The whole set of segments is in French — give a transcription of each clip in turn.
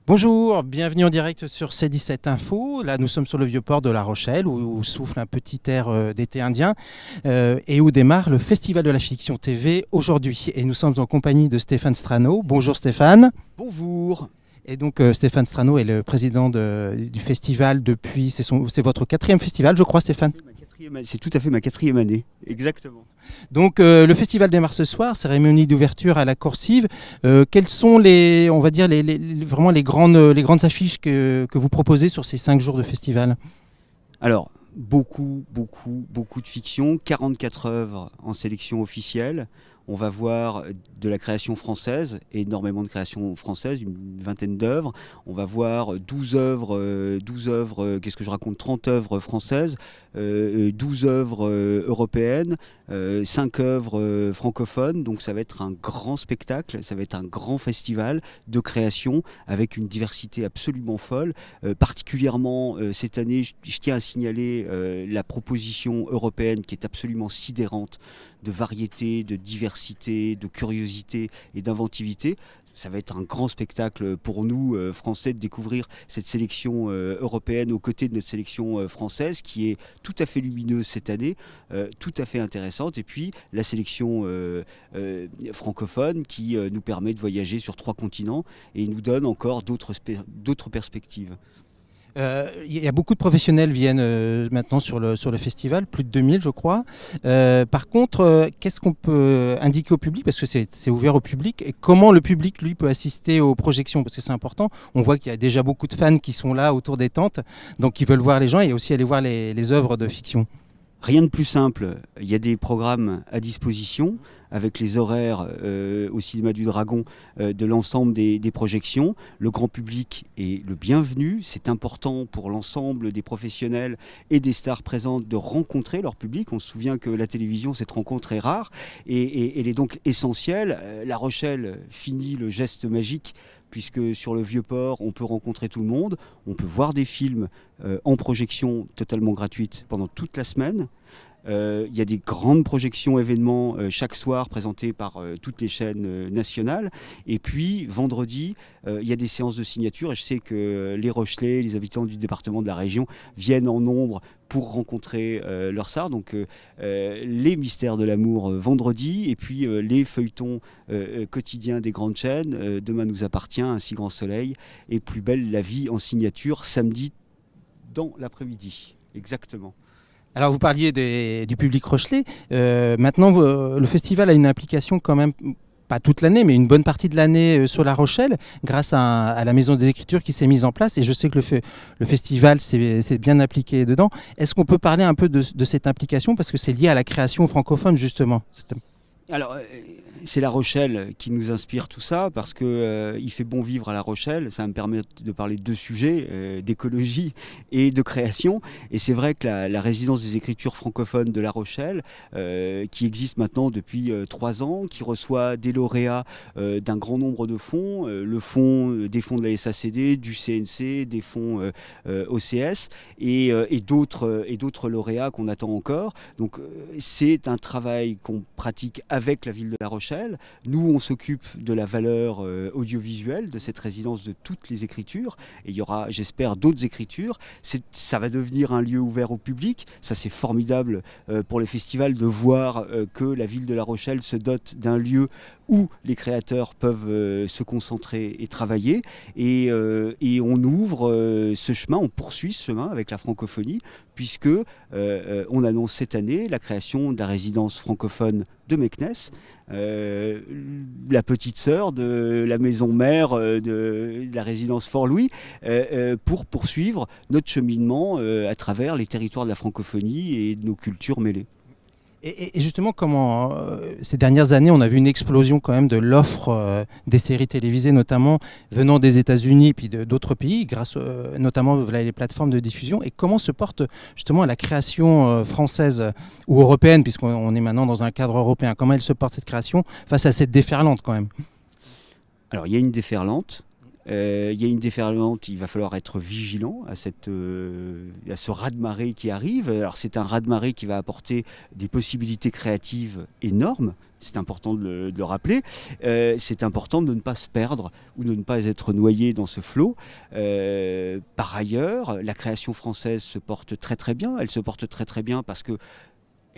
Bonjour, bienvenue en direct sur C17 Info. Là, nous sommes sur le vieux port de La Rochelle où souffle un petit air d'été indien et où démarre le Festival de la Fiction TV aujourd'hui. Et nous sommes en compagnie de Stéphane Strano. Bonjour Stéphane. Bonjour. Et donc Stéphane Strano est le président du festival depuis, c'est votre 4e festival, je crois Stéphane. C'est tout à fait ma 4e année, exactement. Donc le festival démarre ce soir, cérémonie d'ouverture à la Coursive. Quelles sont vraiment les grandes affiches que vous proposez sur ces 5 jours de festival ? Alors, beaucoup de fiction, 44 œuvres en sélection officielle. On va voir de la création française, énormément de création française, une vingtaine d'œuvres. On va voir 12 œuvres, qu'est-ce que je raconte, 30 œuvres françaises, 12 œuvres européennes, 5 œuvres francophones. Donc ça va être un grand spectacle, ça va être un grand festival de création avec une diversité absolument folle. Particulièrement cette année, je tiens à signaler la proposition européenne qui est absolument sidérante de variété, de diversité, de curiosité et d'inventivité. Ça va être un grand spectacle pour nous, Français, de découvrir cette sélection européenne aux côtés de notre sélection française, qui est tout à fait lumineuse cette année, tout à fait intéressante. Et puis la sélection francophone qui nous permet de voyager sur 3 continents et nous donne encore d'autres perspectives. Il y a beaucoup de professionnels viennent maintenant sur le festival, plus de 2000 je crois. Par contre, qu'est-ce qu'on peut indiquer au public ? Parce que c'est ouvert au public. Et comment le public, lui, peut assister aux projections ? Parce que c'est important. On voit qu'il y a déjà beaucoup de fans qui sont là autour des tentes, donc ils veulent voir les gens et aussi aller voir les œuvres de fiction. Rien de plus simple, il y a des programmes à disposition avec les horaires au Cinéma du Dragon de l'ensemble des projections. Le grand public est le bienvenu, c'est important pour l'ensemble des professionnels et des stars présentes de rencontrer leur public. On se souvient que la télévision, cette rencontre est rare et elle est donc essentielle. La Rochelle finit le geste magique puisque sur le Vieux-Port, on peut rencontrer tout le monde, on peut voir des films en projection totalement gratuite pendant toute la semaine. Il y a des grandes projections événements chaque soir présentées par toutes les chaînes nationales. Et puis vendredi, il y a des séances de signature et je sais que les Rochelais, les habitants du département de la région viennent en nombre pour rencontrer leurs stars. Donc les mystères de l'amour vendredi et puis les feuilletons quotidiens des grandes chaînes. Demain nous appartient, Un si grand soleil et Plus belle la vie en signature samedi dans l'après-midi. Exactement. Alors vous parliez du public rochelais. Maintenant, le festival a une implication quand même, pas toute l'année, mais une bonne partie de l'année sur La Rochelle, grâce à la Maison des Écritures qui s'est mise en place. Et je sais que le festival s'est bien appliqué dedans. Est-ce qu'on peut parler un peu de cette implication ? Parce que c'est lié à la création francophone, justement. Alors, c'est La Rochelle qui nous inspire tout ça, parce qu'il fait bon vivre à La Rochelle. Ça me permet de parler de 2 sujets, d'écologie et de création. Et c'est vrai que la résidence des écritures francophones de La Rochelle, qui existe maintenant depuis 3 ans, qui reçoit des lauréats d'un grand nombre de fonds, des fonds de la SACD, du CNC, des fonds OCS et d'autres lauréats qu'on attend encore. Donc c'est un travail qu'on pratique avec la ville de La Rochelle. Nous, on s'occupe de la valeur audiovisuelle de cette résidence de toutes les écritures. Et il y aura, j'espère, d'autres écritures. Ça va devenir un lieu ouvert au public. Ça, c'est formidable pour le festival de voir que la ville de La Rochelle se dote d'un lieu où les créateurs peuvent se concentrer et travailler. Et on ouvre ce chemin, on poursuit ce chemin avec la francophonie, puisque on annonce cette année la création de la résidence francophone de Meknès, la petite sœur de la maison mère de la résidence Fort-Louis, pour poursuivre notre cheminement à travers les territoires de la francophonie et de nos cultures mêlées. Et justement, comment ces dernières années, on a vu une explosion quand même de l'offre des séries télévisées, notamment venant des États-Unis puis d'autres pays, grâce notamment à les plateformes de diffusion. Et comment se porte justement la création française ou européenne, puisqu'on est maintenant dans un cadre européen. Comment elle se porte cette création face à cette déferlante quand même ? Alors il y a une déferlante. Il y a une déferlante, il va falloir être vigilant à ce raz-de-marée qui arrive. Alors c'est un raz-de-marée qui va apporter des possibilités créatives énormes. C'est important de le rappeler. C'est important de ne pas se perdre ou de ne pas être noyé dans ce flot. Par ailleurs, la création française se porte très très bien. Elle se porte très très bien parce que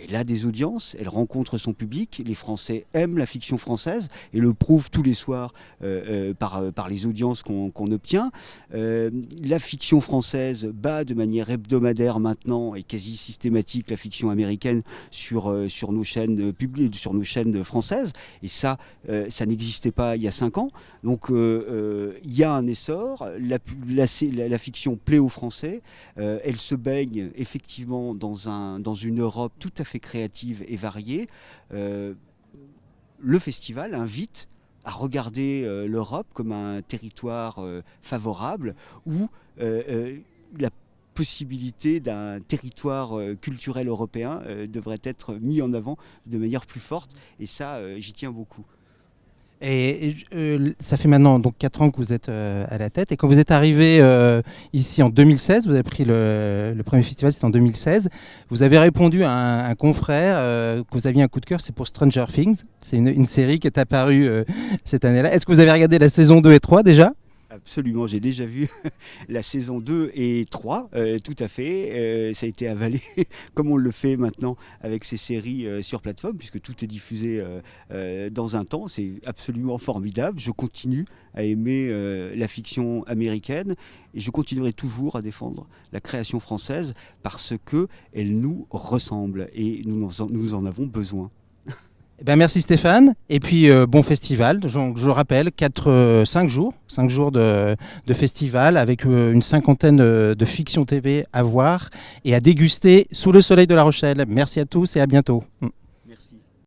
elle a des audiences, elle rencontre son public. Les Français aiment la fiction française et le prouvent tous les soirs par les audiences qu'on obtient. La fiction française bat de manière hebdomadaire maintenant et quasi systématique la fiction américaine sur nos chaînes publiques, sur nos chaînes françaises. Et ça n'existait pas il y a 5 ans. Donc il y a un essor. La fiction plaît aux Français. Elle se baigne effectivement dans une Europe tout à fait créative et variée. Le festival invite à regarder l'Europe comme un territoire favorable où la possibilité d'un territoire culturel européen devrait être mis en avant de manière plus forte. Et ça, j'y tiens beaucoup. Et ça fait maintenant donc 4 ans que vous êtes à la tête. Et quand vous êtes arrivé ici en 2016, vous avez pris le premier festival, c'était en 2016. Vous avez répondu à un confrère que vous aviez un coup de cœur, c'est pour Stranger Things. C'est une série qui est apparue cette année-là. Est-ce que vous avez regardé la saison 2 et 3 déjà ? Absolument, j'ai déjà vu la saison 2 et 3, tout à fait. Ça a été avalé, comme on le fait maintenant avec ces séries sur plateforme, puisque tout est diffusé dans un temps. C'est absolument formidable. Je continue à aimer la fiction américaine et je continuerai toujours à défendre la création française parce qu'elle nous ressemble et nous en avons besoin. Eh ben merci Stéphane, et puis bon festival, je rappelle, 5 jours de festival avec une 50aine de fiction TV à voir et à déguster sous le soleil de La Rochelle. Merci à tous et à bientôt.